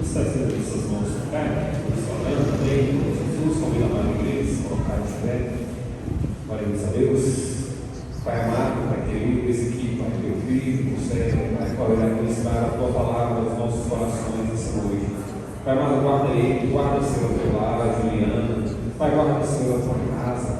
está sendo em suas mãos, Pai, falando também, Jesus, convida a mãe da igreja, se colocar de pé, oremos a Deus. Pai amado, Pai querido, esse aqui, Pai teu filho, você, Pai, qual irá ministrar a tua palavra aos nossos corações essa noite. Pai amado, guarda ele, guarda, Senhor, o teu lar, Juliana, Pai, guarda, Senhor, a tua casa,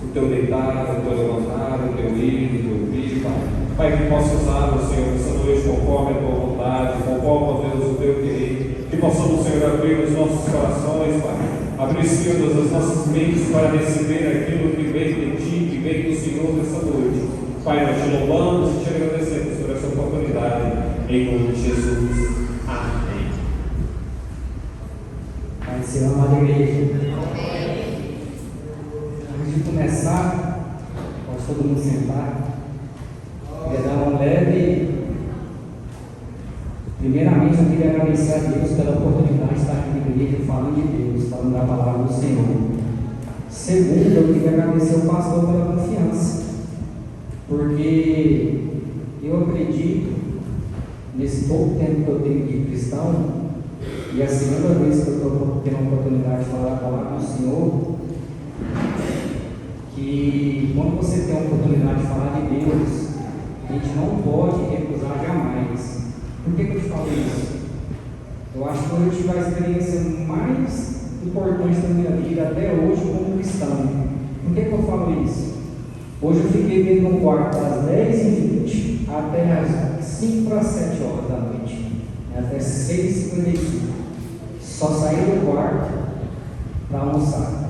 o teu deitar, o teu levantar, o teu ir, o teu vir, Pai. Pai, que possa usar, Senhor, essa noite conforme a tua vontade, conforme, ó Deus, o teu querer, que possamos, Senhor, abrir os nossos corações, Pai, abrir, Senhor, as nossas mentes para receber aquilo que vem de Ti, que vem do Senhor nessa noite. Pai, nós te louvamos e te agradecemos por essa oportunidade, em nome de Jesus. Amém. Pai, Senhor, amada igreja. Antes de começar, pode todo mundo sentar. Queria dar uma leve. Primeiramente, eu queria agradecer a Deus pela oportunidade de estar aqui na igreja falando de Deus, falando da palavra do Senhor. Segundo, eu queria agradecer ao pastor pela confiança, porque eu acredito, nesse pouco tempo que eu tenho de cristão, e a segunda vez que eu estou tendo a oportunidade de falar a palavra do Senhor, que quando você tem a oportunidade de falar de Deus, a gente não pode recusar jamais. Por que eu te falo isso? Eu acho que eu tive a experiência mais importante da minha vida até hoje como cristão. Por que eu falo isso? Hoje eu fiquei dentro do quarto das 10h20 até as 5 para 7 horas da noite, até 6h55. Só saí do quarto para almoçar.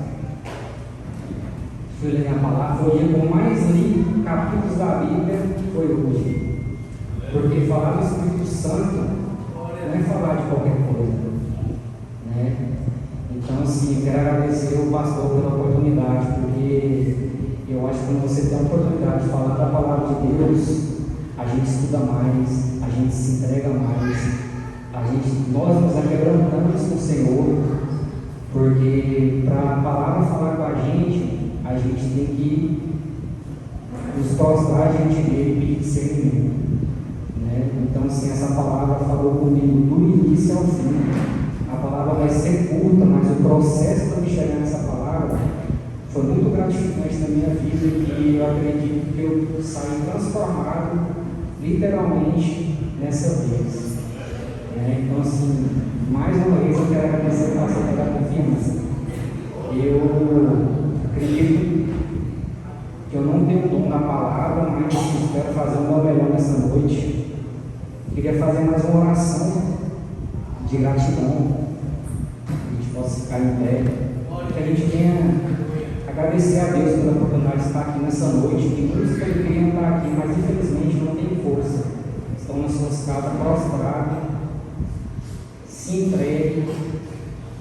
Fui ler a palavra, foi o dia que eu mais li capítulos da Bíblia, foi hoje. Porque falar do Espírito Santo não é falar de qualquer coisa, né? Então, assim, eu quero agradecer ao pastor pela oportunidade, porque eu acho que quando você tem a oportunidade de falar da palavra de Deus, a gente estuda mais, a gente se entrega mais, nós nos aquebrantamos com o Senhor, porque para a palavra falar com a gente tem que nos prostrar diante dele e pedir discernimento, né? Então, assim, essa palavra falou comigo do início ao fim. A palavra vai ser curta, mas o processo para me chegar nessa palavra foi muito gratificante na minha vida, e eu acredito que eu saí transformado literalmente nessa vez, né? Então, assim, mais uma vez eu quero agradecer a você pela confiança. Eu acredito que eu não tenho dom na palavra, mas espero fazer o meu melhor nessa noite. Queria fazer mais uma oração de gratidão, que a gente possa ficar em pé, que a gente venha agradecer a Deus pela oportunidade de estar aqui nessa noite, que muitos queriam estar aqui, mas infelizmente não têm força, estão nas suas casas prostrados, se entreguem,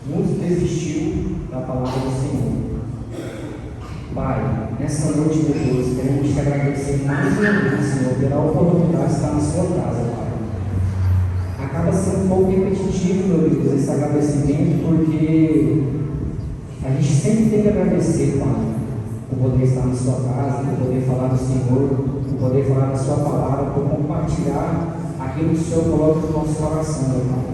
muitos desistiram da palavra do Senhor. Pai, nessa noite, meu Deus, queremos te agradecer mais uma vez, Senhor, pela oportunidade de estar na sua casa, Pai. Acaba sendo um pouco repetitivo, meu Deus, esse agradecimento, porque a gente sempre tem que agradecer, Pai, por poder estar na sua casa, por poder falar do Senhor, por poder falar da sua palavra, por compartilhar aquilo que o Senhor coloca no nosso coração, meu Pai.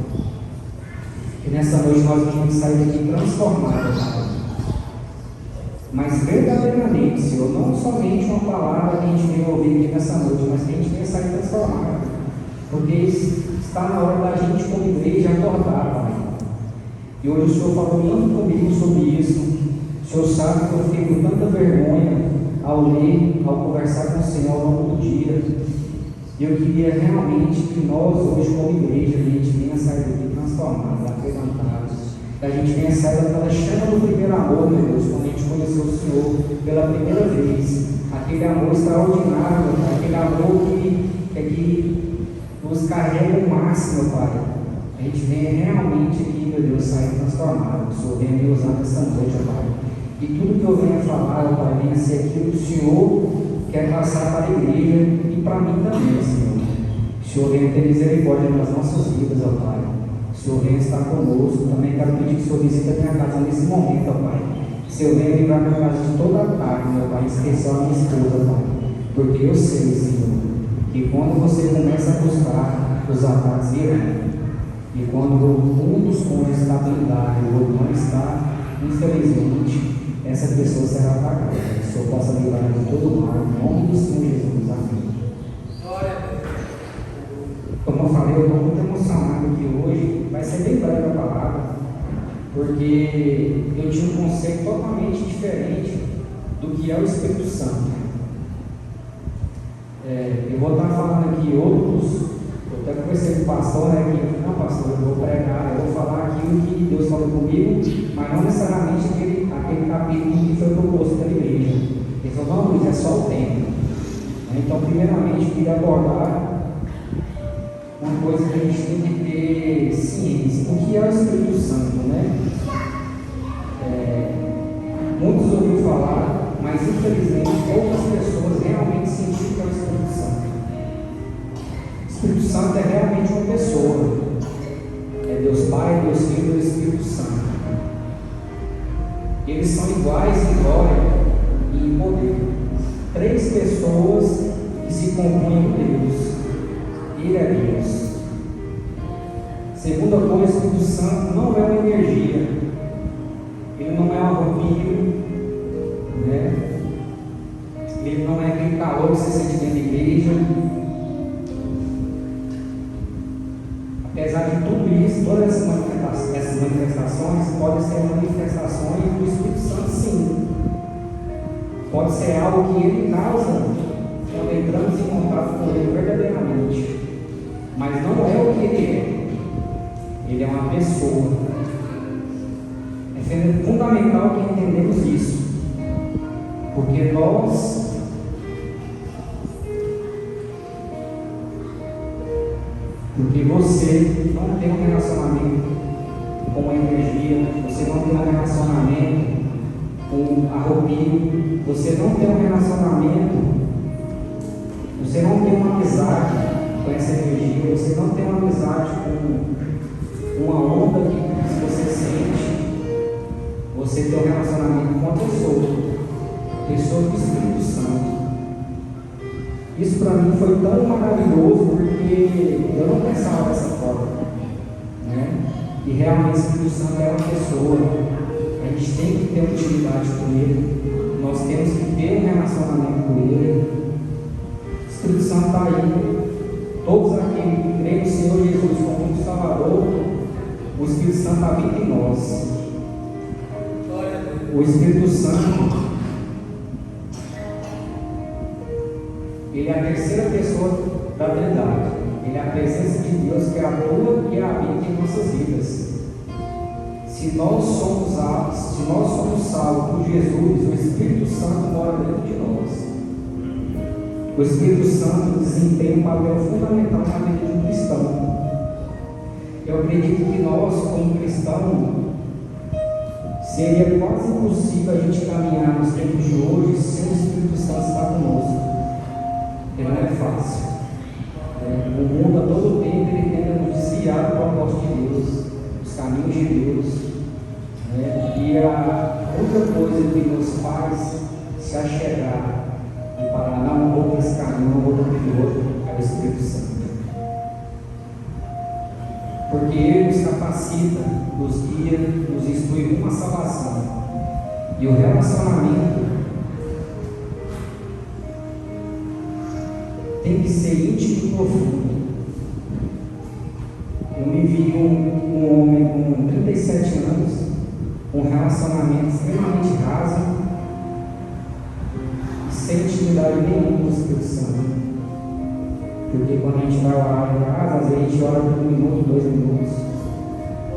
Que nessa noite nós vamos sair daqui transformados, Pai. Mas verdadeiramente, Senhor, não somente uma palavra que a gente venha ouvir aqui nessa noite, mas que a gente venha sair transformado, porque está na hora da gente, como igreja, acordar, Pai. E hoje o Senhor falou tanto comigo sobre isso. O Senhor sabe que eu fiquei com tanta vergonha ao ler, ao conversar com o Senhor ao longo do dia. E eu queria realmente que nós, hoje, como igreja, a gente venha sair daqui transformados, aquebrantados. Que a gente venha sair daquela chama do primeiro amor, meu Deus, quando a gente conheceu o Senhor pela primeira vez. Aquele amor extraordinário, aquele amor que nos carrega o máximo, Pai. A gente venha realmente aqui, meu Deus, sair transformado. O Senhor venha me usar nessa noite, Pai. E tudo que eu venha falar, Pai, venha ser aquilo que o Senhor quer passar para a igreja e para mim também, Senhor. O Senhor venha ter misericórdia nas nossas vidas, ó Pai. O Senhor venha estar conosco. Também quero pedir que o Senhor visite a minha casa nesse momento, ó Pai. Que o Senhor venha livrar minha casa de toda a carne, ó Pai, em especial a minha esposa, Pai. Porque eu sei, Senhor, que quando você começa a buscar, os ataques virão. E quando um dos cônjuges está blindado e o outro não está, infelizmente, essa pessoa será atacada. Que o Senhor possa livrar de todo mal, em nome do Senhor Jesus. Amém. Como eu falei, eu estou muito emocionado aqui hoje. Vai ser bem breve a palavra, porque eu tinha um conceito totalmente diferente do que é o Espírito Santo. Eu vou estar falando aqui outros. Eu até conversei com o pastor, né? Que não, pastor, eu vou pregar, eu vou falar aquilo que Deus falou comigo, mas não necessariamente aquele capítulo que foi proposto pela igreja. Ele falou, não, Luiz, é só o tempo. Então, primeiramente, eu queria abordar uma coisa que a gente tem que ter ciência. O que é o Espírito Santo, né? Muitos ouviram falar, mas infelizmente poucas pessoas realmente sentiram que é o Espírito Santo. O Espírito Santo é realmente uma pessoa. É Deus Pai, Deus Filho e Deus Espírito Santo. Eles são iguais em glória e em poder. Três pessoas que se compõem em Deus. Ele é Deus. Segunda coisa, o Espírito Santo não é uma energia. Ele não é um arrepio, né? Ele não é aquele calor que você sente dentro da igreja. Apesar de tudo isso, todas essas manifestações podem ser manifestações do Espírito Santo, sim. Pode ser algo que ele causa quando entramos em contato com ele verdadeiramente. Mas não é o que ele é. Ele é uma pessoa. É fundamental que entendamos isso. Porque você não tem um relacionamento com a energia, você não tem um relacionamento com a roupinha, você não tem um relacionamento, você não tem uma amizade com essa energia, você não tem uma amizade com uma onda que você sente, você tem um relacionamento com a pessoa do Espírito Santo. Isso para mim foi tão maravilhoso, porque eu não pensava dessa forma, né? E realmente o Espírito Santo é uma pessoa. A gente tem que ter intimidade com Ele, nós temos que ter um relacionamento com Ele. O Espírito Santo está aí. Todos aqueles que creem no Senhor Jesus como um Salvador, o Espírito Santo habita em nós. O Espírito Santo, ele é a terceira pessoa da Trindade. Ele é a presença de Deus que atua e habita em nossas vidas. Se nós somos salvos por Jesus, o Espírito Santo mora dentro de nós. O Espírito Santo desempenha um papel fundamental na vida de um cristão. Eu acredito que nós, como cristãos, seria quase impossível a gente caminhar nos tempos de hoje sem o Espírito Santo estar conosco. Porque não é fácil. O mundo a todo tempo ele tenta nos desviar do propósito de Deus, dos caminhos de Deus. E a outra coisa que nos faz se achegar e parar, não vou para esse caminho, não vou para aquele outro, é o Espírito Santo. Porque Ele nos capacita, nos guia, nos instrui uma salvação. E o relacionamento tem que ser íntimo e profundo. Eu me vi um homem com 37 anos, com um relacionamento extremamente raso, sem intimidade nenhuma com o Espírito Santo. Porque quando a gente vai orar em casa, às vezes a gente ora por 1 minuto, 2 minutos.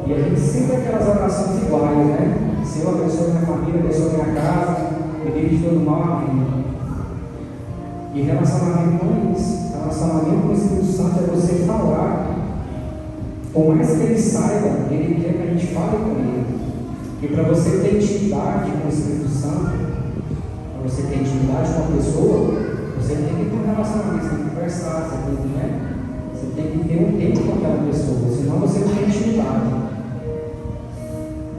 E a gente sempre tem aquelas orações iguais, né? Senhor, abençoe minha família, abençoe minha casa, me livre de todo mal, amém. E relacionamento não é isso. Relacionamento com o Espírito Santo é você falar. Por mais que ele saiba, ele quer que a gente fale com ele. E para você ter intimidade com o Espírito Santo, para você ter intimidade com a pessoa, você tem que ter um relacionamento, você tem que conversar, você tem que ter um tempo com aquela pessoa, senão você não tem intimidade.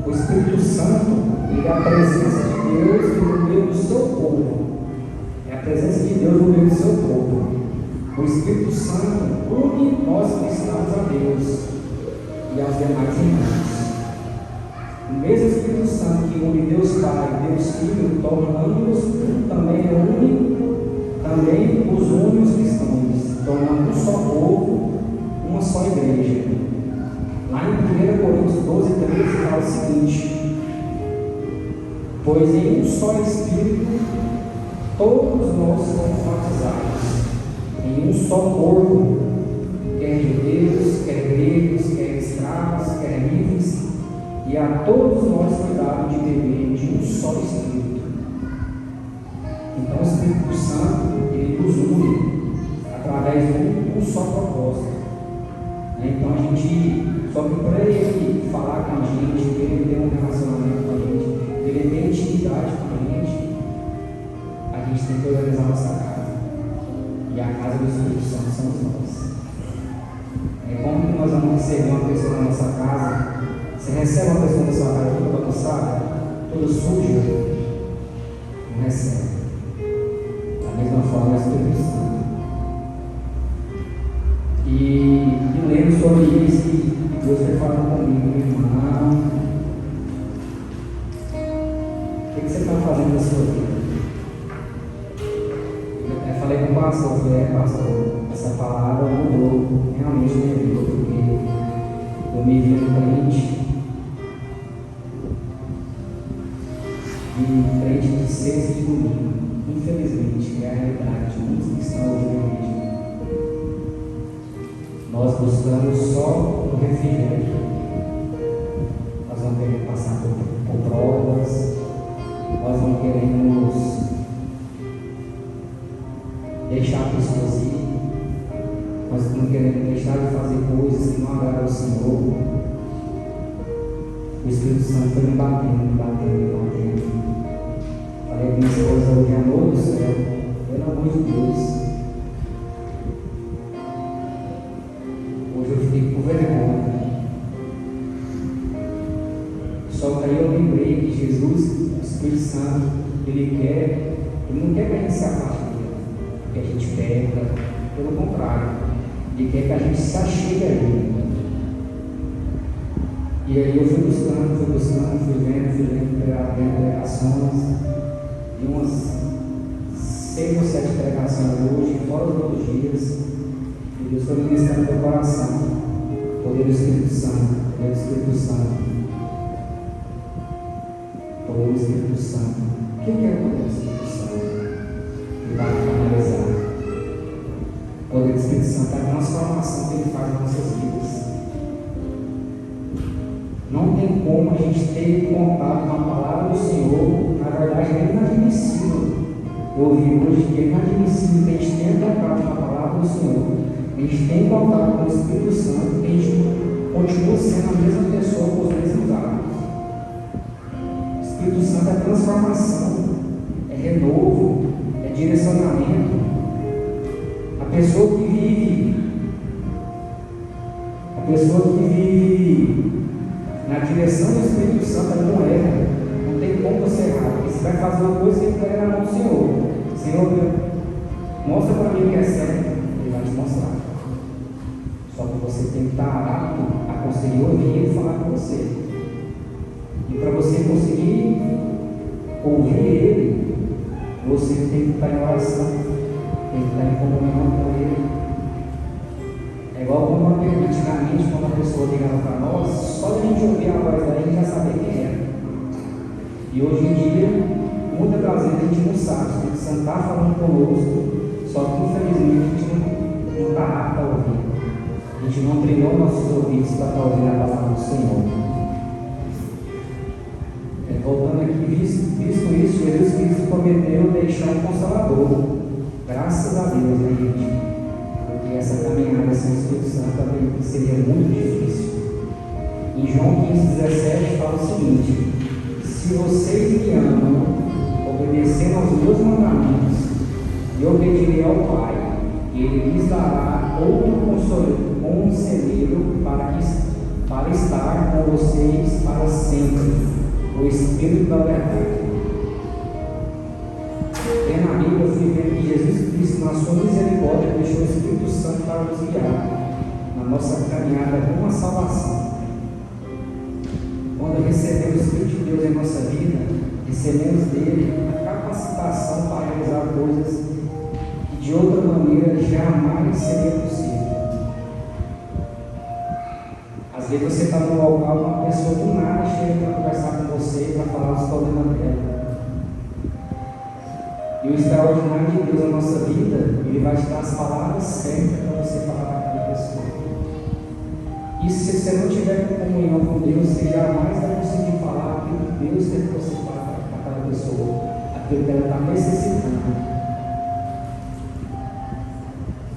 O Espírito Santo, ele é a presença de Deus no meio do seu povo. É a presença de Deus no meio do seu povo. O Espírito Santo une nós cristãos a Deus. e aos demais irmãos. O mesmo Espírito Santo que une Deus Pai e Deus Filho, tornando-os também os une os cristãos, tornando um só povo, uma só igreja. Lá em 1 Coríntios 12, 13 fala o seguinte: pois em um só Espírito todos nós somos batizados, em um só corpo, quer judeus, quer gregos, quer escravos, quer livres, e a todos nós foi dado de beber de um só Espírito. Então o Espírito Santo, ele nos une através de um só propósito. Então a gente, só que para ele falar com a gente, para ele ter um relacionamento com a gente, para ele ter intimidade com a gente tem que organizar a nossa casa. E a casa do Espírito Santo somos nós. Como que nós vamos receber uma pessoa na nossa casa? Você recebe uma pessoa na sua casa toda bagunçada, toda suja? Não recebe. Da mesma forma é o Espírito Santo. E lendo sobre isso, Deus foi falando comigo, meu irmão. O que você está fazendo na sua vida? Eu falei com o pastor, pastor, essa palavra mudou realmente minha vida, porque eu me vi no crente, e crente de sexta e de domingo, infelizmente, é a realidade de muitos que estão hoje na igreja. Nós buscamos só o refrigério. Nós vamos querer passar por provas, nós não queremos deixar pessoas ir, nós não queremos deixar de fazer coisas que não agradam ao Senhor. O Espírito Santo foi me batendo. Falei com minha esposa hoje à noite do céu, pelo amor de Deus. Hoje eu fiquei com vergonha. Só que aí eu lembrei que Jesus, o Espírito Santo, ele não quer que a gente se afaste dele, que a gente perca, pelo contrário, ele quer que a gente se achegue a ele. E aí eu fui buscando, fui vendo pregações, e umas 6 ou 7 pregações hoje, fora os outros dias, e Deus foi ministrando no meu coração, poder do Espírito Santo, poder do Espírito Santo, poder do Espírito Santo. O que é o poder do Espírito Santo? Ele vai finalizar. O poder do Espírito Santo é a transformação que ele faz nas nossas vidas. Não tem como a gente ter contato com a palavra do Senhor. Na verdade, é inadmissível. Eu ouvi hoje que é inadmissível que a gente tenha contato com a palavra do Senhor, a gente tem contato com o Espírito Santo, que a gente continua sendo a mesma pessoa com os mesmos hábitos. O Espírito Santo é transformação, é renovo, é direcionamento. A pessoa que vive na direção do Espírito Santo, ela não erra. Não tem como você errar. Porque você vai fazer uma coisa que pega na mão do Senhor. Senhor, mostra para mim o que é certo. Ele vai te mostrar. Só que você tem que estar apto a conseguir ouvir Ele falar com você. E para você conseguir ouvir Ele, você tem que estar em oração. Tem que estar em comunhão com Ele. É igual como antigamente, quando a pessoa ligava para nós, só de a gente ouvir a voz dela, a gente já sabia quem era. E hoje em dia, muitas das vezes a gente não sabe, tem que sentar falando conosco, só que infelizmente a gente não está apto a ouvir. A gente não treinou nossos ouvidos para estar ouvindo a palavra do Senhor. Voltando aqui, visto isso, Jesus Cristo prometeu deixar um consolador. Graças a Deus, né, gente? Porque essa caminhada sem o Espírito Santo também seria muito difícil. Em João 15,17 fala o seguinte: se vocês me amam, obedecendo aos meus mandamentos, eu pedirei ao Pai, e Ele lhes dará outro conselheiro para estar com vocês para sempre, o Espírito da verdade. Na Bíblia, eu fui vendo que Jesus Cristo, na sua misericórdia, deixou o Espírito Santo para nos guiar na nossa caminhada com a salvação. Quando recebemos o Espírito de Deus em nossa vida, recebemos dele a capacitação para realizar coisas que de outra maneira jamais seria possível. Às vezes você está no local, uma pessoa do nada chega para conversar com você, para falar dos problemas dela. E o extraordinário de Deus na nossa vida, Ele vai te dar as palavras certas para você falar para aquela pessoa. E se você não tiver comunhão com Deus, você jamais vai conseguir falar aquilo que Deus quer que você fale para aquela pessoa, aquilo que ela está necessitando.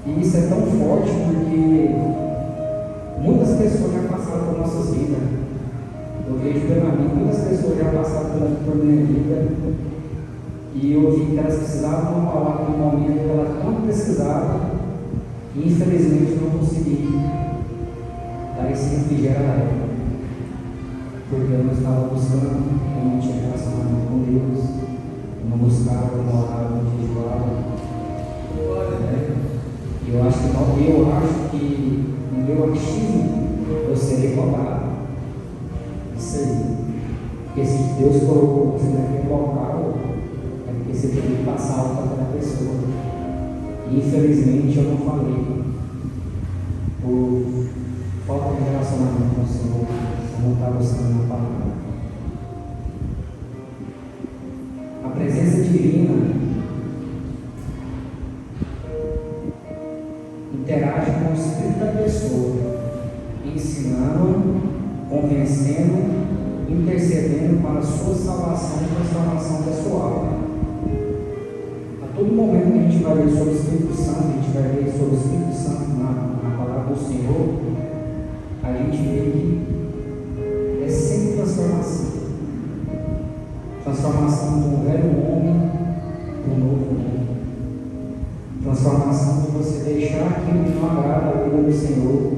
E isso é tão forte porque muitas pessoas já passaram por nossas vidas. Eu vejo pela mim, muitas pessoas já passaram por minha vida. E eu vi que elas precisavam de uma palavra no momento que elas tanto precisavam. E infelizmente não consegui dar esse refrigério a ela. Porque eu não estava buscando, eu não tinha relacionamento com Deus, eu não buscava, eu não orava, eu não jejuava. E eu acho que no meu achismo eu serei cobrado. Isso aí. Porque se Deus colocou você naquele local, é porque você tem que passar algo para aquela pessoa. E infelizmente eu não falei. Por falta de relacionamento com o Senhor, eu não estava buscando a palavra. A presença divina interage com o espírito da pessoa, ensinando, convencendo, intercedendo para a sua salvação e transformação pessoal. A todo momento que a gente vai ler sobre o Espírito Santo, a gente vai ler sobre o Espírito Santo na palavra do Senhor, a gente vê que é sempre transformação. Transformação do velho homem para o novo homem. Transformação de você deixar aquilo que não agrada a vida do Senhor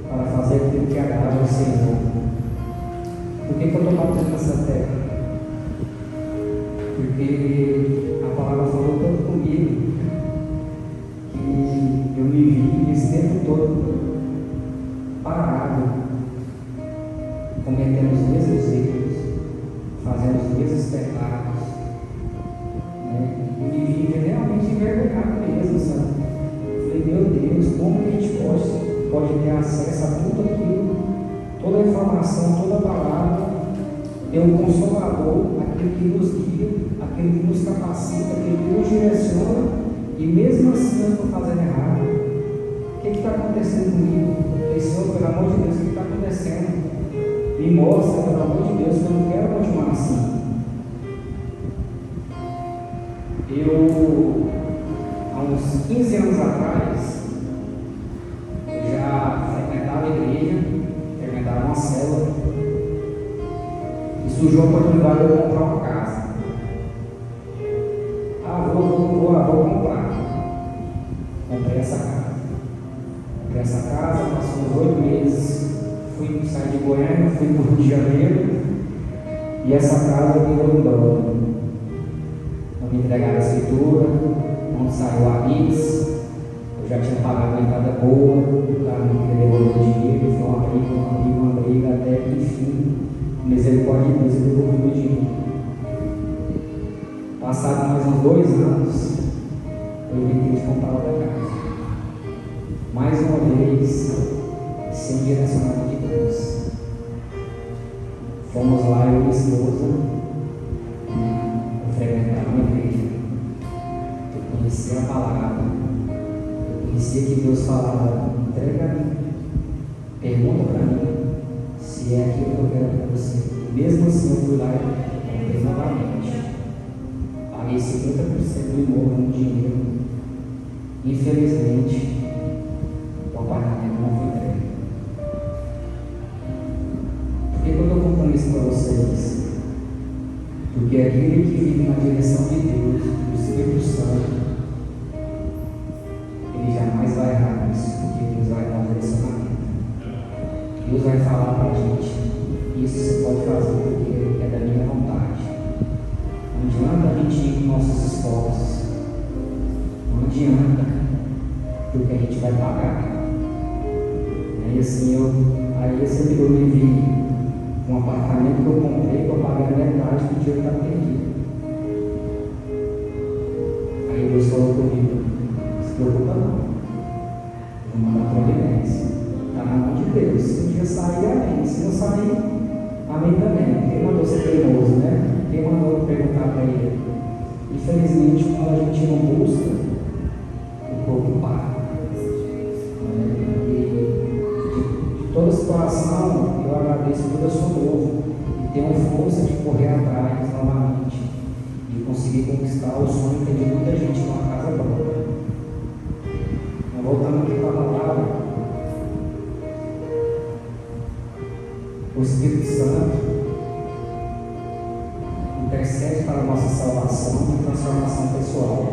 para fazer aquilo que agrada ao Senhor. Por que eu estou batendo nessa tecla? Porque a palavra falou tanto comigo que eu me vi esse tempo todo parado, cometendo os mesmos erros, fazendo os mesmos pecados. Eu me vi realmente envergonhado mesmo, sabe? Falei, meu Deus, como que a gente pode ter acesso a tudo aquilo, toda a informação, toda a palavra, ter um consolador, aquele que nos guia, aquele que nos capacita, aquele que nos direciona, e mesmo assim eu estou fazendo errado. O que está acontecendo comigo? Senhor, pelo amor de Deus, o que está acontecendo? Me mostra, pelo amor de Deus, que eu não quero continuar assim. Eu, há uns 15 anos atrás, eu já frequentava a igreja, frequentava uma célula, e surgiu a oportunidade de eu comprar uma casa. Vou comprar. Comprei essa casa. Comprei essa casa, passou uns 8 meses, saí de Goiânia, fui para o Rio de Janeiro, e essa casa virou um dono. Me entregaram a escritura, onde saiu a bis, eu já tinha pagado uma entrada boa, o cara não queria devolver o dinheiro, foi uma briga, até que enfim, misericórdia de Deus, eu devolvi o dinheiro. Passado mais uns 2 anos, eu inventei de comprar outra casa. Mais uma vez, sem direcionamento de Deus. Fomos lá, eu e minha esposa, frequentar uma igreja. Eu conhecia a palavra, eu conhecia que Deus falava, entrega a mim, pergunta para mim se é aquilo que eu quero para você. E mesmo assim eu fui lá e comprei novamente, paguei 50% do imóvel no dinheiro. Infelizmente o apartamento não foi entregue. Por que eu estou contando isso para vocês? Porque aquele que vive na direção de Deus, do Espírito Santo, ele jamais vai errar nisso, porque Deus vai dar direcionamento. Deus vai falar para a gente, isso você pode fazer porque é da minha vontade. Não adianta a gente ir com nossos esforços, não adianta, porque a gente vai pagar. Aí assim eu me vi com um apartamento dia que está perdido. Aí Deus falou comigo: não se preocupa não, vou mandar providência. Está na mão de Deus. Se um dia sair, amém. Se não sair, amém também. Quem mandou ser teimoso, né? Quem mandou perguntar para ele? Infelizmente, quando a gente não busca, o corpo para. De toda situação, eu agradeço porque eu sou novo e tenho força de correr atrás novamente, de conseguir conquistar o sonho que tem de muita gente numa casa própria. Mas voltando aqui para a palavra, o Espírito Santo intercede para a nossa salvação e transformação pessoal.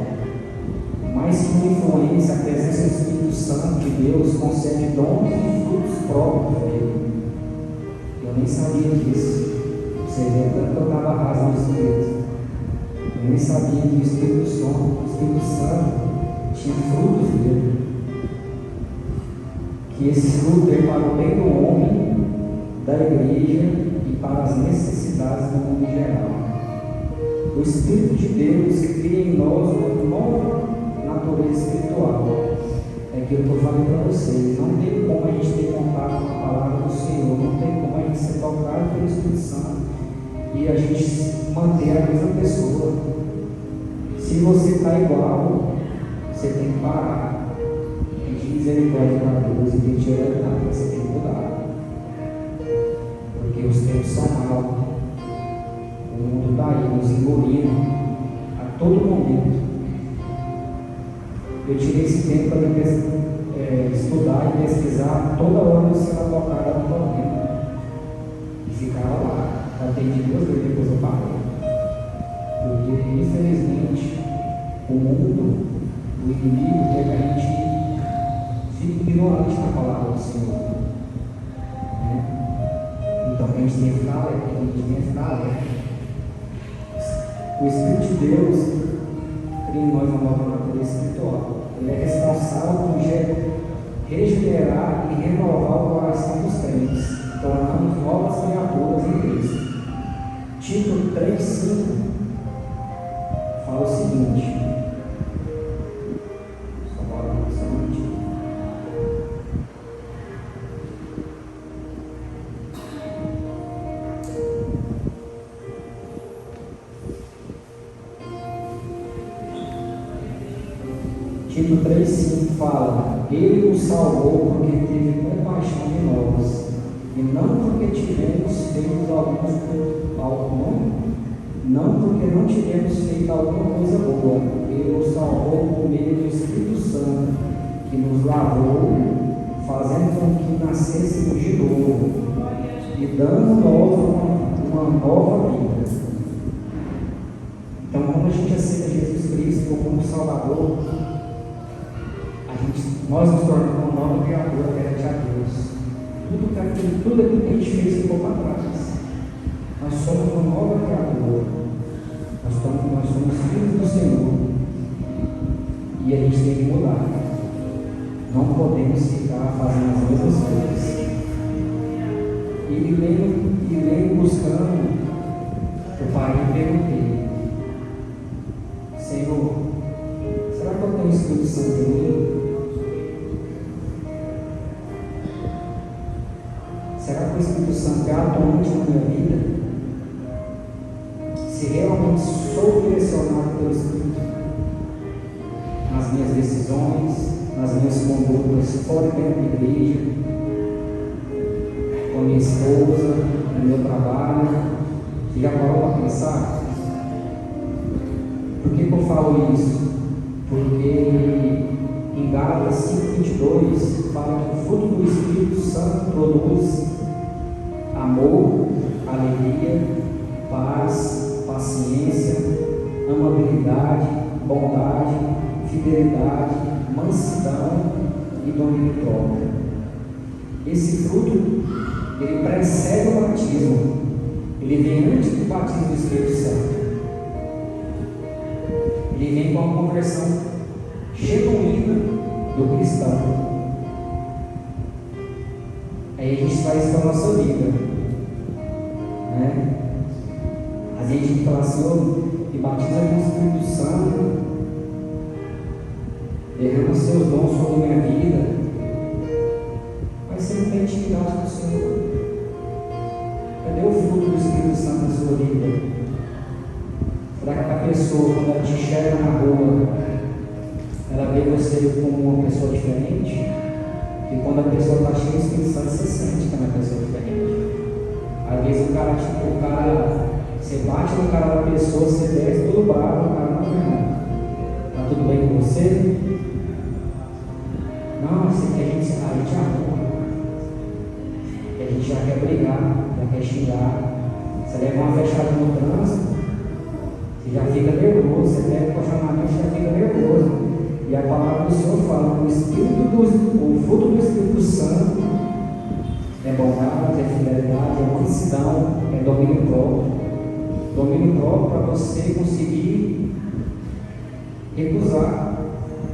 Mais que uma influência, a presença do Espírito Santo de Deus concede dons e frutos próprios dele. Eu nem sabia disso. Você vê tanto que eu estava raso no Espírito. Eu nem sabia que o Espírito Santo tinha frutos dele. Que esse fruto é para o bem do homem, da igreja e para as necessidades do mundo em geral. O Espírito de Deus cria em nós uma nova natureza espiritual. É aquilo que eu falei para vocês. Não tem como a gente ter contato com a palavra do Senhor, não tem como a gente ser tocado pelo Espírito Santo e a gente manter a mesma pessoa. Se você está igual, você tem que parar, pedir misericórdia para Deus e pedir verdade. Você tem que mudar, porque os tempos são maus. O mundo está aí nos engolindo a todo momento. Eu tirei esse tempo para estudar e pesquisar toda hora no celular tocada no torneio. E ficava lá. Atendi 2 vezes, depois eu parei. Porque, infelizmente, o mundo, o inimigo, quer que a gente fique ignorante na palavra do Senhor. Então, a gente tem que ficar alerta. O Espírito de Deus cria em nós uma nova natureza espiritual. Ele é responsável por regenerar e renovar o coração dos crentes, tornando novas criaturas em Cristo. Tito 3,5 fala o seguinte. Tito 3,5 fala: Ele nos salvou porque teve compaixão de nós, e não porque tivemos feito alguma coisa boa. Ele nos salvou por meio do Espírito Santo, que nos lavou, fazendo com que nascêssemos de novo e dando uma nova vida. Então, quando a gente aceita Jesus Cristo como Salvador, nós nos tornamos uma nova criatura perante a Deus. Tudo aquilo que a gente fez ficou para trás. Nós somos uma nova criatura. Nós somos filhos do Senhor. E a gente tem que mudar. Não podemos ficar fazendo as mesmas coisas. E lendo buscando, eu parei e perguntei: Senhor, será que eu tenho o Espírito Santo em mim? Será que o Espírito Santo é atuante na minha vida? Se realmente sou direcionado pelo Espírito nas minhas decisões, nas minhas condutas fora e dentro da igreja, com a minha esposa, no meu trabalho, você já parou para pensar? Por que eu falo isso? Porque em Gálatas 5,22 fala que o fruto do Espírito Santo produz amor, alegria, paz, paciência, amabilidade, bondade, fidelidade, mansidão e domínio próprio. Esse fruto, ele precede o batismo. Ele vem antes do batismo do Espírito Santo. Ele vem com a conversão genuína do cristão. Aí a gente faz isso para a nossa vida, né? As aí a gente fala, Senhor, me batiza com o Espírito Santo, derrama seus dons sobre a minha vida. Mas você não tem intimidade com o Senhor. Cadê o fruto do Espírito Santo na sua vida? Será que a pessoa, quando ela te enxerga na rua, ela vê você como uma pessoa diferente? E quando a pessoa está cheia do Espírito Santo, você sente que é uma pessoa diferente. Às vezes você bate no cara da pessoa, você desce todo bravo, o cara não está tudo bem com você? Não, assim que a gente arruma. A gente já quer brigar, já quer xingar. Você leva uma fechada no trânsito, você já fica nervoso, você leva para chamar, você já fica nervoso. E a palavra do Senhor fala que o fruto do Espírito Santo é bondade, é fidelidade, é mansidão, é domínio próprio. Domínio próprio para você conseguir recusar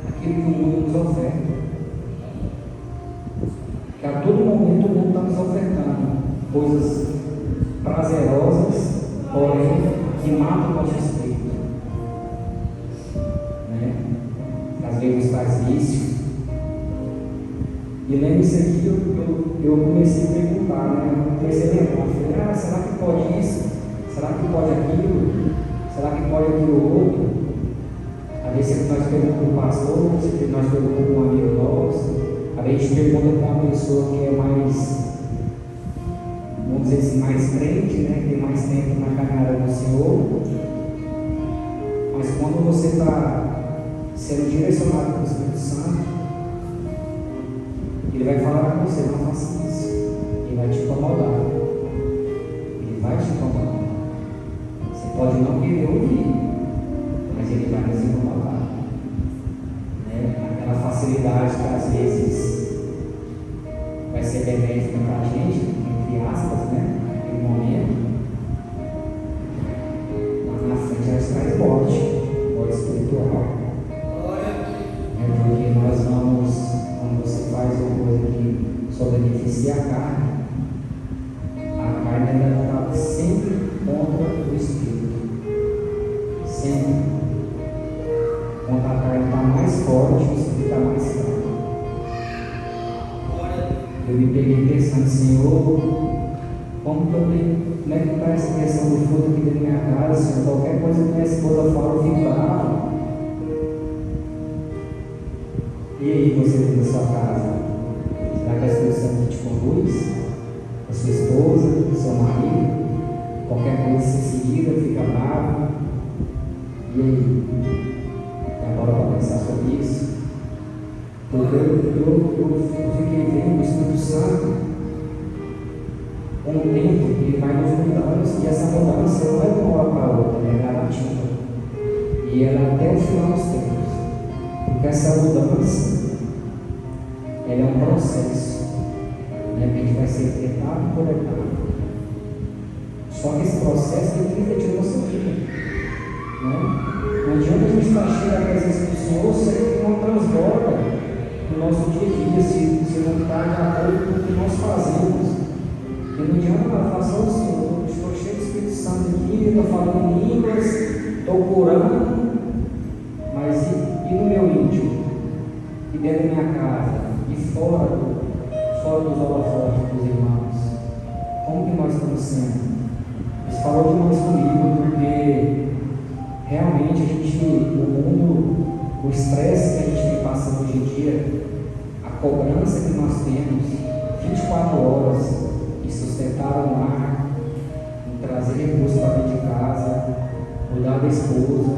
aquilo que o mundo nos oferta. Que a todo momento o mundo está nos ofertando coisas prazerosas, porém que matam o nosso espírito. Né? Às vezes faz vício. E lembre-se aqui, eu comecei a perguntar, né? Eu comecei a lembrar, falei, será que pode isso? Será que pode aquilo? Será que pode aquilo outro? Às vezes nós perguntamos para o pastor, nós perguntamos para um amigo nosso, às vezes a gente pergunta para uma pessoa que é mais, vamos dizer assim, mais crente, né? Que tem mais tempo na caminhada do Senhor. Mas quando você está sendo direcionado pelo Espírito Santo, Ele vai falar para você, não faça isso. Ele vai te incomodar. Ele vai te incomodar. Você pode não querer ouvir, mas Ele vai nos incomodar. Né? Aquela facilidade que às vezes vai ser benéfica para a gente, entre aspas, né? Naquele momento, lá na frente ela traz morte espiritual. Porque nós vamos, quando você faz uma coisa que só beneficia a carne ainda está sempre contra o Espírito. Sempre. Quando a carne está mais forte, o Espírito está mais fraco. Eu me peguei pensando, Senhor, como é que está essa questão do fruto aqui dentro da minha casa, Senhor? Qualquer coisa que minha esposa fala, eu fico bravo. E aí, você dentro da sua casa? Será que a Espírito Santo te conduz? A sua esposa, o seu marido? Qualquer coisa se seguida, fica bravo. E aí? E agora para pensar sobre isso? Porque eu fiquei vendo o Espírito Santo com o tempo que ele vai nos mudando, e essa mudança não é de uma hora para outra, ela é gradativa. E ela é até o final dos tempos. Porque essa mudança, ela é um processo, né, que a gente vai ser etapa por etapa. Só que esse processo tem que refletir na nossa vida. Né? Não adianta a gente estar cheio da presença do Senhor se ele não transborda no nosso dia a dia, se não está de acordo com o que nós fazemos. E não adianta falar só o Senhor, eu estou cheio do Espírito Santo aqui, estou falando em línguas, estou curando, mas e no meu íntimo? E dentro da minha casa? E fora dos holofotes dos irmãos? Como que nós estamos sendo? Isso falou demais comigo, porque realmente o mundo, o estresse que a gente vem passando hoje em dia, a cobrança que nós temos 24 horas de sustentar o lar, de trazer recursos para dentro de casa, cuidar da esposa,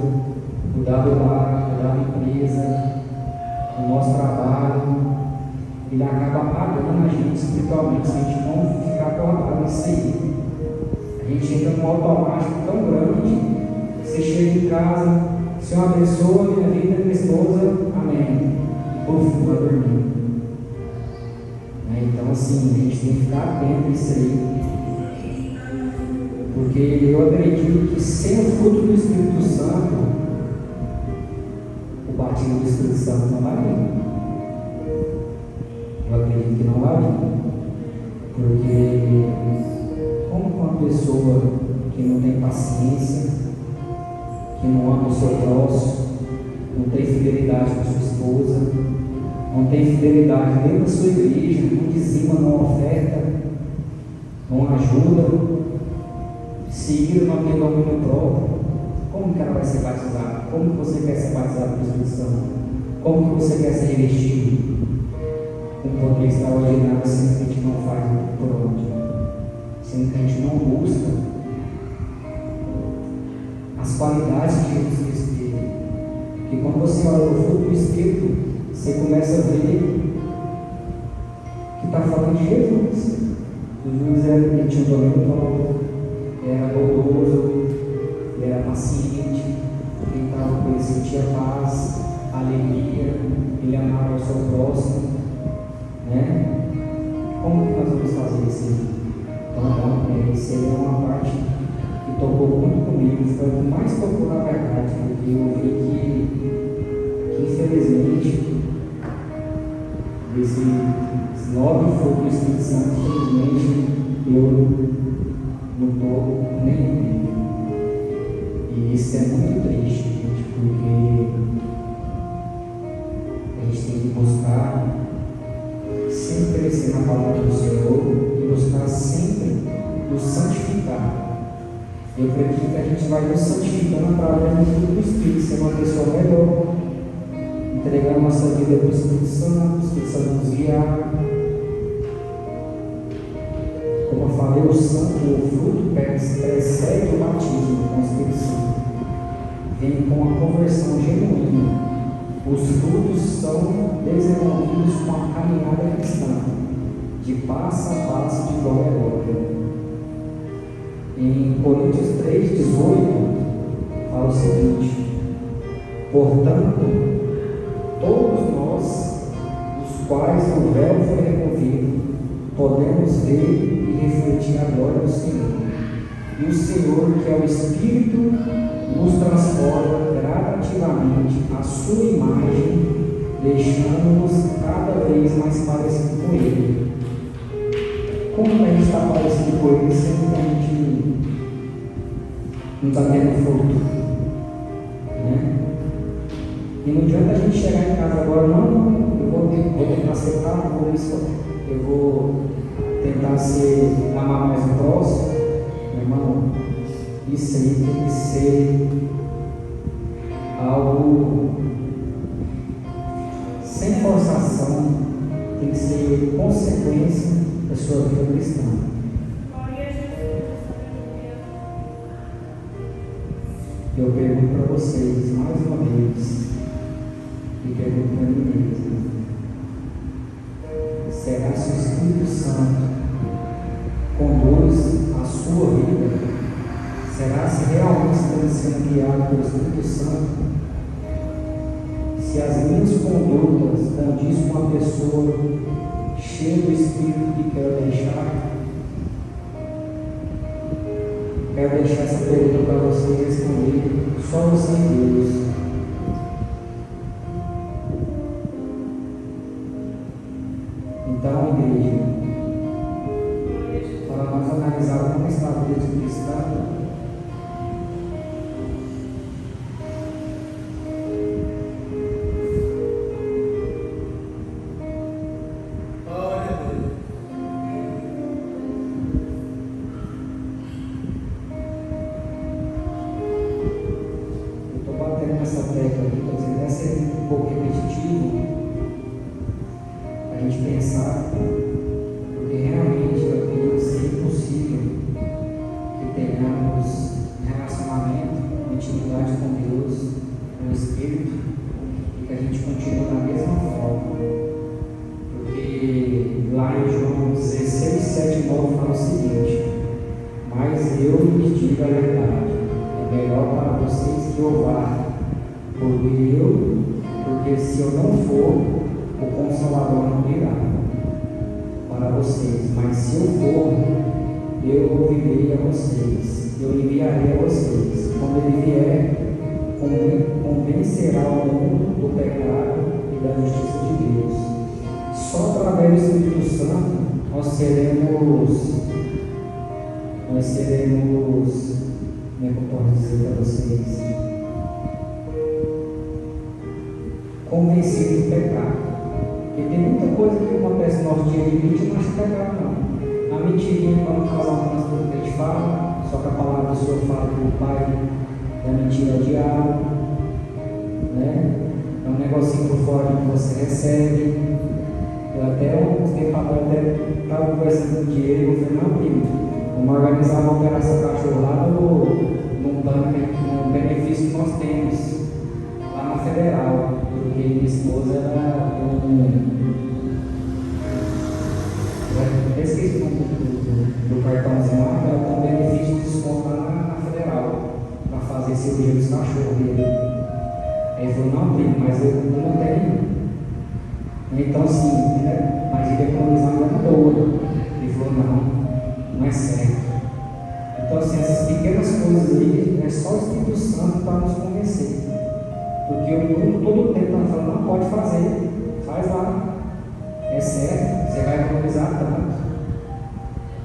cuidar do lar, cuidar da empresa, do nosso trabalho, ele acaba apagando a gente espiritualmente se a gente não ficar acordado nisso aí. A gente entra num automático tão grande. Você chega em casa, o Senhor abençoa minha vida, minha esposa, amém. E puf, vai dormir. Então, assim, a gente tem que ficar atento a isso aí. Porque eu acredito que sem o fruto do Espírito Santo, o batismo do Espírito Santo não vai vir. Eu acredito que não vai vir. Porque, como uma pessoa que não tem paciência, que não ama o seu próximo, não tem fidelidade com sua esposa, não tem fidelidade dentro da sua igreja, não dizima, não oferta, não ajuda, se ira, não tem domínio próprio, como que ela vai ser batizada? Como que você quer ser batizado pelo Espírito Santo? Como que você quer ser revestido? Um poder extraordinário, sendo que a gente não faz por onde, sendo que a gente não busca as qualidades que Jesus Cristo teve. Porque quando você olha o fruto do Espírito, você começa a ver que está falando de Jesus. Jesus ele tinha um domínio próprio, era bondoso, ele era paciente, ele estava com ele, sentia paz, alegria, ele amava o seu próximo, né? Como que nós vamos fazer isso? Então, isso aí é uma parte que tocou muito comigo, foi o que mais tocou na verdade, porque eu vi que infelizmente, esse nobre fruto do Espírito Santo, infelizmente, eu não estou nem vendo. E isso é muito triste, gente, porque a gente tem que buscar sempre crescer na palavra do Senhor e buscar sempre nos santificar. Eu acredito que a gente vai nos santificando através do fruto do Espírito, ser uma pessoa melhor, entregar nossa vida para o Espírito Santo, o Espírito Santo nos guiar. Como eu falei, o fruto precede o batismo com o Espírito Santo. Vem com a conversão genuína. Os frutos são desenvolvidos com a caminhada cristã, de passo a passo, de glória a glória. Em Coríntios 3,18, fala o seguinte: portanto, todos nós, os quais o véu foi removido, podemos ver e refletir a glória do Senhor. E o Senhor, que é o Espírito, nos transforma gradativamente à sua imagem, deixando-nos cada vez mais parecidos com Ele. Como a gente está parecido com Ele, sempre a gente não está tendo fruto, né? E não adianta a gente chegar em casa agora, não, eu vou tentar ser calmo, eu vou tentar amar mais o próximo. Meu irmão, isso aí tem que ser algo sem forçação, tem que ser consequência da sua vida cristã. Eu pergunto para vocês, mais uma vez, e pergunto para mim mesmo: será que o Espírito Santo conduz a sua vida? Será se realmente estamos sendo guiados pelo Espírito Santo? Se as minhas condutas condizem com uma pessoa cheia do Espírito que quero deixar? Quero deixar essa pergunta para vocês responder, só você e Deus. Então, igreja, para nós analisar como está a vida de cristão, essa tecla aqui, por exemplo, deve ser um pouco repetitivo a gente pensar, porque realmente eu acredito ser impossível que tenhamos relacionamento, intimidade com Deus, com o Espírito, e que a gente continue da mesma forma. Porque lá em João 16, 7 e 9 fala o seguinte: mas eu lhes digo a verdade, é melhor para vocês que eu vá. Porque se eu não for, o Consolador não virá para vocês, mas se eu for, eu ouvirei a vocês, eu enviarei a vocês. Quando ele vier, convencerá o mundo do pecado e da justiça de Deus. Só através do Espírito Santo nós seremos nós seremos, como é que eu posso dizer para vocês, convencidos do pecado. Porque tem muita coisa que acontece no nosso dia a dia que não acha pecado, não. A mentirinha, quando o casal transtorno que a gente fala, só que a palavra do Senhor fala que o pai da mentira é o diabo, né? É um negocinho por fora que você recebe. Eu até uns tempos atrás estava conversando com o Diego e falei, não, primo, vamos organizar uma operação cachorro lá no benefício que nós temos lá na Federal, porque minha esposa era eu esqueci o nome do cartãozinho lá, ela tem um benefício de desconto lá na Federal para fazer cirurgia dos cachorros dele. Aí ele falou, não, primo, mas eu não tenho. Então, sim, né? Mas ele economizar uma grana boa. Ele falou, não é certo. Então, assim, essas pequenas coisas aí, é só o Espírito Santo para nos convencer. Porque o mundo todo o tempo está falando, não pode fazer, faz lá. É certo, você vai economizar tanto.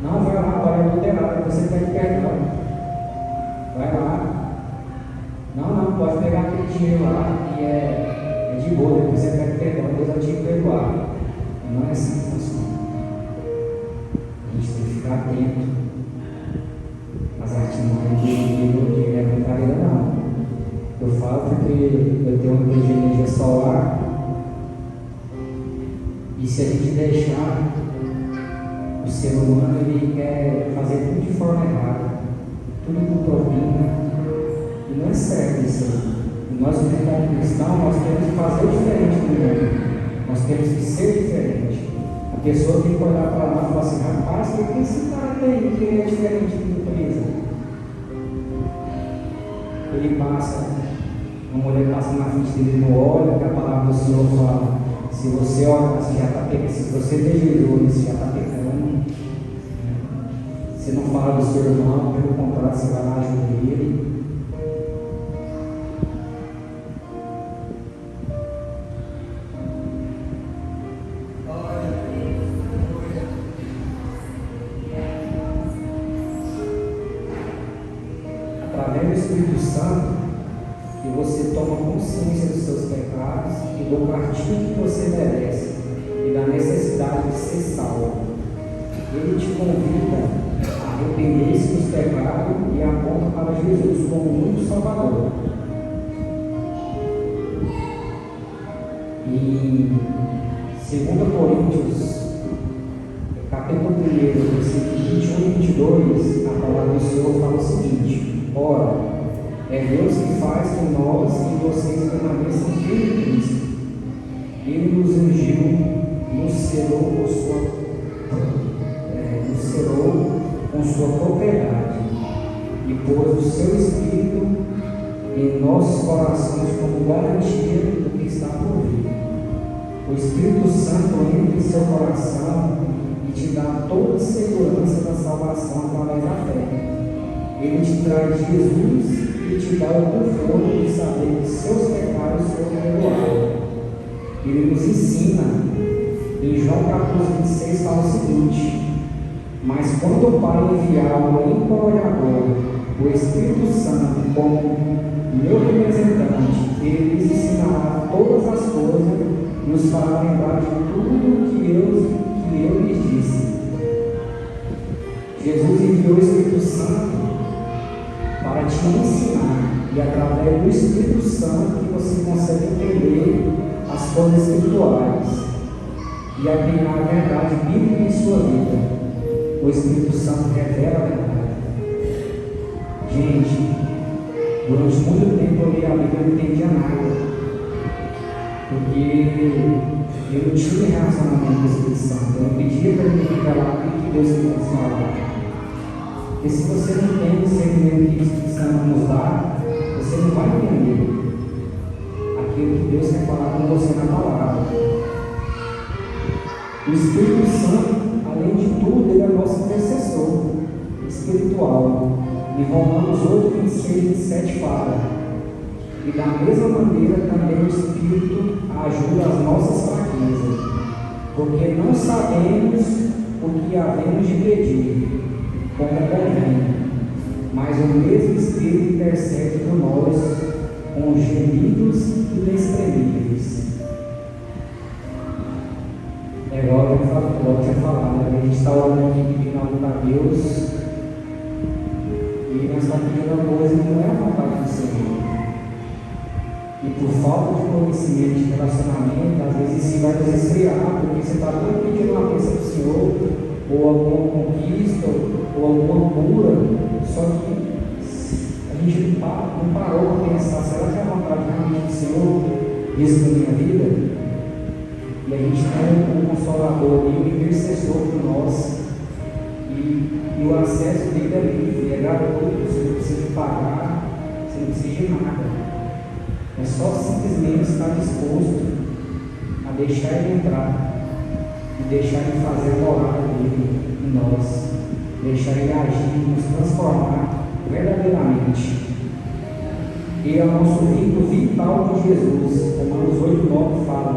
Não, vai lá, pode adulterar, você pede perdão. Vai lá. Não, pode pegar aquele dinheiro lá que é de boa, depois você pede perdão, Deus vai te perdoar. Não é assim que funciona. A gente tem que ficar atento às artimanhas de minha brincadeira, não. Eu falo porque eu tenho uma igreja de energia solar e se a gente deixar o ser humano, ele quer fazer tudo de forma errada, tudo com propina, e não é certo isso aí. E nós, como cristãos, nós temos que fazer diferente do mundo, nós temos que ser diferente. A pessoa tem que olhar para nós e falar assim, rapaz, por que esse cara tem que ele é diferente do empresa? Ele passa, uma mulher passa na frente dele, não olha, que a palavra do Senhor fala, se você olha, você já está pecando, se você desejou, você já está pecando. Você não fala do seu irmão, pelo contrário, você vai lá ajudar ele. Através do Espírito Santo, que você toma consciência dos seus pecados e do castigo que você merece e da necessidade de ser salvo. Ele te convida a arrepender-se dos pecados e aponta para Jesus como o único Salvador. E 2 Coríntios, capítulo 1, versículos 21 e 22, a palavra do Senhor fala o seguinte: ora, é Deus que faz que nós e vocês permaneçam firmes em Cristo. Ele nos ungiu, nos selou com sua propriedade e pôs o seu Espírito em nossos corações como garantia do que está por vir. O Espírito Santo entra em seu coração e te dá toda a segurança da salvação através da fé. Ele te traz Jesus e te dá o conforto de saber que seus pecados foram perdoados. Ele nos ensina, em João 14,26 fala o seguinte: mas quando o Pai enviar o encorajador, o Espírito Santo, como meu representante, ele lhes ensinará todas as coisas e nos fará lembrar de tudo que eu lhes disse. Jesus enviou o Espírito Santo para te ensinar, e através do Espírito Santo que você consegue entender as coisas espirituais e aplicar a verdade bíblica em sua vida. O Espírito Santo revela a verdade. Gente, durante muito tempo eu li a Bíblia e não entendia nada, porque eu não tinha relacionamento com o Espírito Santo. Eu não pedia para ele revelar o que Deus queria falar. Porque se você não tem o discernimento que o Espírito Santo nos dá, você não vai entender aquilo que Deus quer falar com você na palavra. O Espírito Santo, além de tudo, ele é nosso intercessor espiritual. Em Romanos 8, 26 e 27 fala: e da mesma maneira também o Espírito ajuda as nossas fraquezas, porque não sabemos o que havemos de pedir, como convém, mas o mesmo Espírito intercede por nós com gemidos inexprimíveis. É igual eu tinha falado, a gente está orando aqui pedindo algo para Deus e nós estamos pedindo uma coisa que não é a vontade do Senhor. E por falta de conhecimento, de relacionamento, às vezes isso vai nos esfriar, porque você está todo pedindo uma bênção do Senhor, ou alguma conquista, ou alguma cura, só que a gente não parou para pensar, será que é a vontade realmente do Senhor isso na minha vida? E a gente tem um consolador ali, um intercessor por nós, e o acesso dele é livre, é gratuito, você não precisa pagar, você não precisa de nada. É só simplesmente estar disposto a deixar ele entrar e deixar ele fazer a morada dele em nós, deixar ele agir, nos transformar verdadeiramente. Ele é o nosso vínculo vital com Jesus. Romanos 8,9 fala: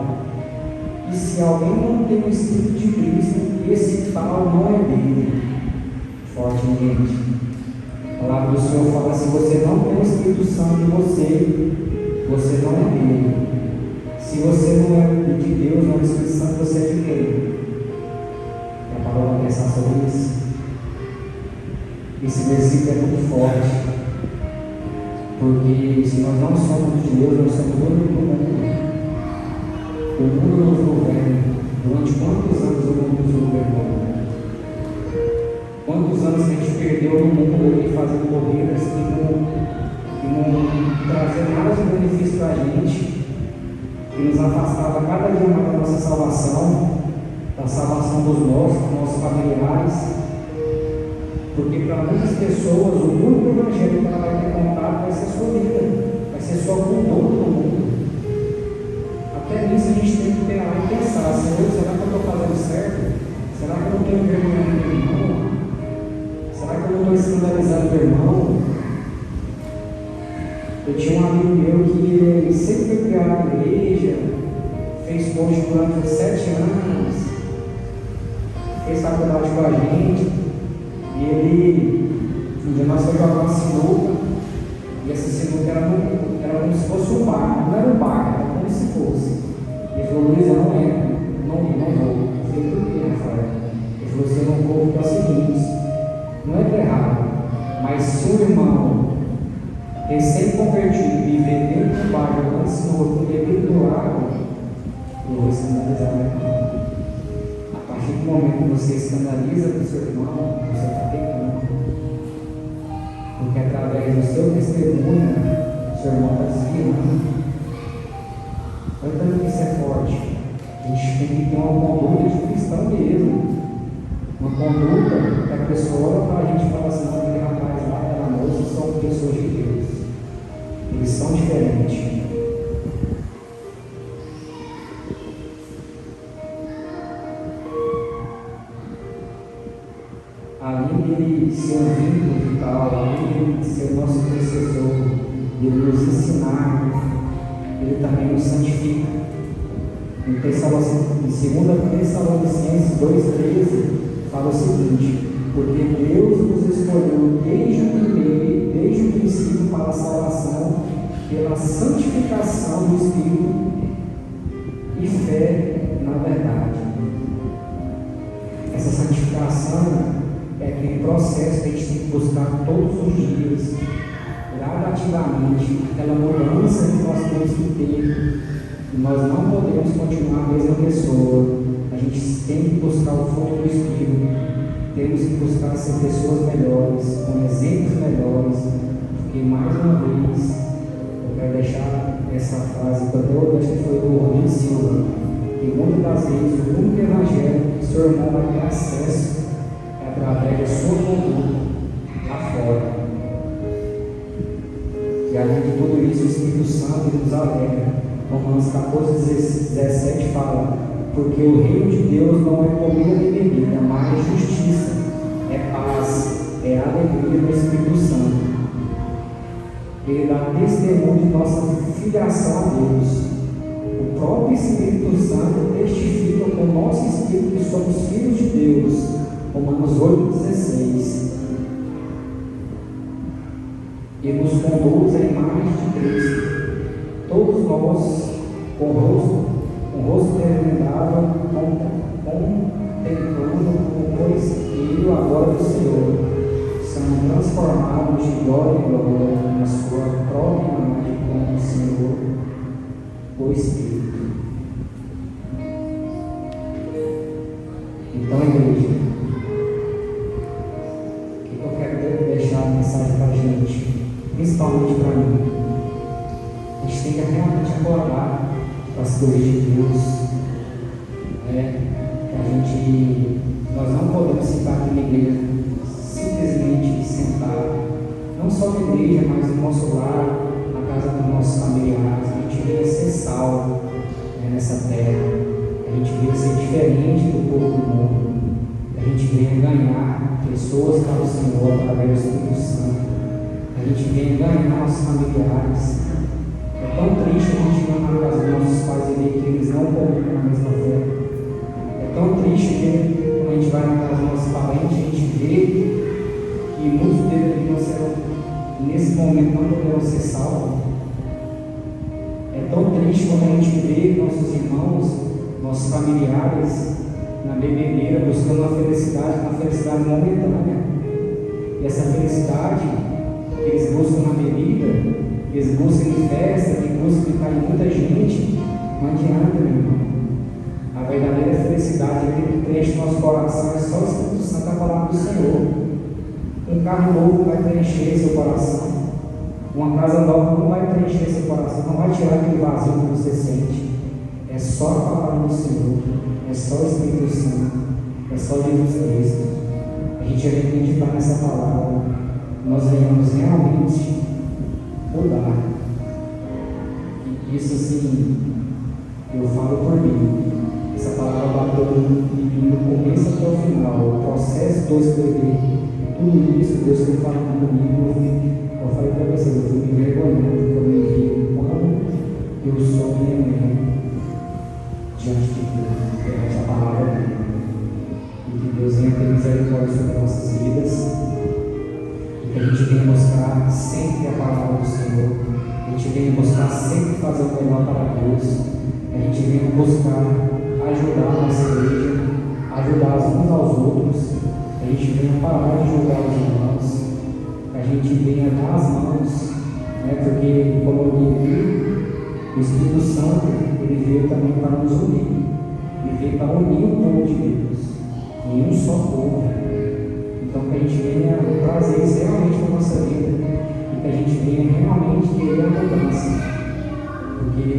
e se alguém não tem o Espírito de Cristo, esse tal não é dele. Fortemente. A palavra do Senhor fala: se você não tem o Espírito Santo em você não é dele. Se você não é de Deus, não é do Espírito Santo, você é de quem? A palavra vai pensar sobre isso. Esse versículo é muito forte, porque se nós não somos de Deus, nós somos do mundo. O mundo nos governa. Durante quantos anos o mundo nos governou? Quantos anos que a gente perdeu no mundo aí fazendo corridas que não traziam nada de benefício para a gente, que nos afastava cada dia mais da nossa salvação, da salvação dos nossos familiares. Porque para muitas pessoas o único evangelho que ela vai ter contato vai ser a sua vida, vai ser sua conduta no mundo. Até nisso a gente tem que pegar e pensar: Senhor, será que eu estou fazendo certo? Será que eu não estou envergonhando meu irmão? Será que eu não estou escandalizando meu irmão? Eu tinha um amigo meu que ele sempre foi criado na igreja, fez coach durante 7 anos, fez faculdade com a gente, e um dia nós fomos jogar uma sinuca, e essa sinuca era como se fosse um bar, não era um bar, era como se fosse. Ele falou: Luiz, eu não entro, não vou. Eu falei: por quê, Rafael? Ele falou: você não vou, porque é o seguinte, não é que é errado, mas se um irmão recém-convertido viver dentro do bar jogando sinuca com bebida do lago, eu vou escandalizar meu irmão. A partir do momento que você escandaliza para o seu irmão, você está pecando. Porque através do seu testemunho, o seu irmão está desviando. Olha tanto que isso é forte. A gente tem que ter uma conduta de cristão mesmo. Uma conduta que a pessoa olha para a gente e fala assim: não, aquele rapaz lá, aquela moça são pessoas de Deus. Eles são diferentes. Além dele ser um vínculo vital, além de ser o nosso intercessor, ele nos ensinar, ele também nos santifica. Em 2 Tessalonicenses 2,13 fala o seguinte: porque Deus nos escolheu desde o princípio para a salvação, pela santificação do Espírito e fé na verdade. Essa santificação é aquele processo que a gente tem que buscar todos os dias, gradativamente, aquela mudança que nós temos que ter. E nós não podemos continuar a mesma pessoa. A gente tem que buscar o fruto do Espírito, temos que buscar ser pessoas melhores, com exemplos melhores, porque mais uma vez eu quero deixar essa frase que eu acho que foi do Rodrigo Silva, que muitas das vezes o único evangelho que o seu irmão vai ter acesso é através da sua conduta lá fora. E além de tudo isso, o Espírito Santo nos alegra. Romanos 14,17 fala: porque o reino de Deus não é comida nem bebida, mas justiça, é paz, é alegria no Espírito Santo. Ele dá testemunho de nossa filiação a Deus. O próprio Espírito Santo testifica com o nosso Espírito que somos filhos de Deus. Romanos 8,16. e nos conduz à imagem de Cristo. Todos nós, com o rosto desvendado, contemplando o corpo agora do Senhor, são transformados de glória em glória na sua própria imagem como o Senhor, o Espírito. Então, igreja, o que eu quero deixar a mensagem para a gente, principalmente para mim? A gente tem que realmente acordar para as coisas de Deus, né? Nós não podemos sentar aqui na igreja, simplesmente sentar, não só na igreja, mas no nosso lar, na casa dos nossos familiares. A gente veio ser salvo, né, nessa terra, a gente veio ser diferente do povo do mundo, a gente veio ganhar pessoas para o Senhor através do Espírito Santo, a gente veio ganhar nossos familiares. É tão triste a gente ir na casa dos nossos pais e ver que eles não comunham na mesma fé. É tão triste ver quando a gente vai na casa dos nossos parentes, a gente vê que muitos deles não serão, nesse momento não poderão ser salvos. É tão triste quando a gente vê nossos irmãos, nossos familiares na bebedeira buscando uma felicidade momentânea. E essa felicidade que eles buscam na bebida, que eles buscam em festa, que buscam ficar em muita gente, não adianta, meu irmão. A verdadeira felicidade é que preenche nosso coração, é só o Espírito Santo, a palavra do Senhor. Um carro novo vai preencher seu coração. Uma casa nova não vai preencher seu coração, não vai tirar aquele vazio que você sente. É só a palavra do Senhor, é só o Espírito Santo, é só Jesus Cristo. A gente vai acreditar nessa palavra, nós venhamos realmente mudar. E isso, assim, eu falo por mim. Essa palavra bateu do começo até o final, o processo de eu escrever tudo isso, Deus foi falando comigo. Eu falei para vocês, eu fui me vergonhando, porque eu me vi quando eu sou minha diante de Deus, perante a palavra dele. E que Deus venha ter misericórdia sobre as nossas vidas, e que a gente venha buscar sempre a palavra do Senhor, a gente venha buscar sempre fazer o melhor para Deus, a gente venha buscar ajudar a nossa igreja, ajudar uns aos outros, a gente venha parar de julgar os irmãos, a gente venha dar as mãos, né? Porque, como eu disse, o Espírito Santo, ele veio também para nos unir, ele veio para unir o povo de Deus em um só povo. Então, que a gente venha trazer isso realmente para a nossa vida, e que a gente venha realmente querer a mudança, porque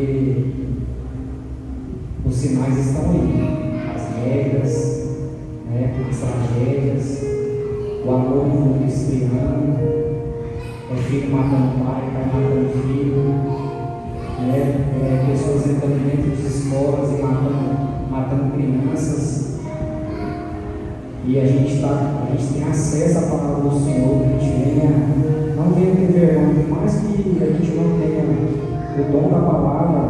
os sinais estão aí, as regras, né, as tragédias, o amor no mundo esfriando, é filho matando pai matando filho, né, pessoas entrando dentro das escolas e matando crianças. E a gente tem acesso à palavra do Senhor, que a gente não venha ter vergonha, por mais que a gente não tenha o dom da palavra,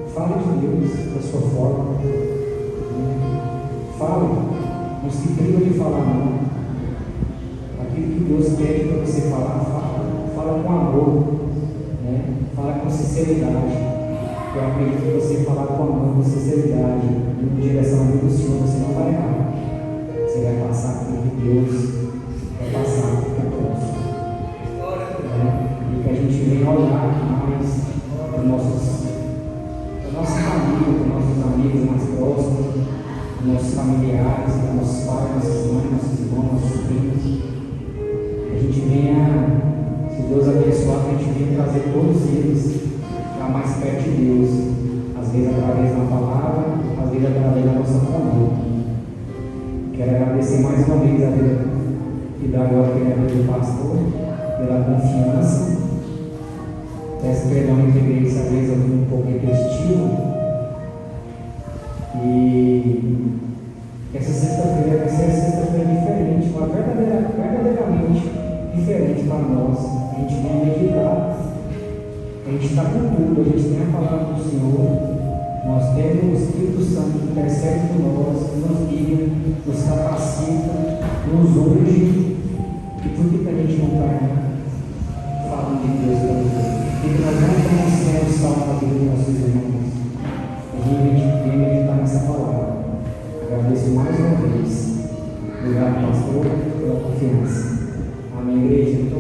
fale de Deus da sua forma. Fale, não se priva de falar não. Aquilo que Deus pede para você falar, fala com amor, né? Fala com sinceridade. Eu acredito que você falar com amor, com sinceridade, em direção do Senhor, você não vai errar. Você vai passar por que Deus vai passar por conosco. E que a gente venha olhar mais para a nossa família, para nossos amigos mais próximos, para nossos familiares, para nossos pais, nossas mães, nossos irmãos, nossos primos. Que a gente venha, se Deus abençoar, que a gente venha trazer todos eles para mais perto de Deus, às vezes através da palavra, às vezes através da nossa conduta. Quero agradecer mais uma vez a Deus e dar agora pela vida do pastor, pela confiança. Peço perdão em que essa vez eu fui um pouco repetitivo. E essa sexta-feira vai ser uma sexta-feira diferente, uma verdadeiramente diferente para nós. A gente vem meditar, a gente está com tudo, a gente tem a palavra do Senhor. Nós temos o Espírito Santo que intercede por nós, que nos guia, nos capacita, nos unge. E por que a gente não está venha meditar nessa palavra. Agradeço mais uma vez. Obrigado, pastor, pela confiança. Amém, igreja.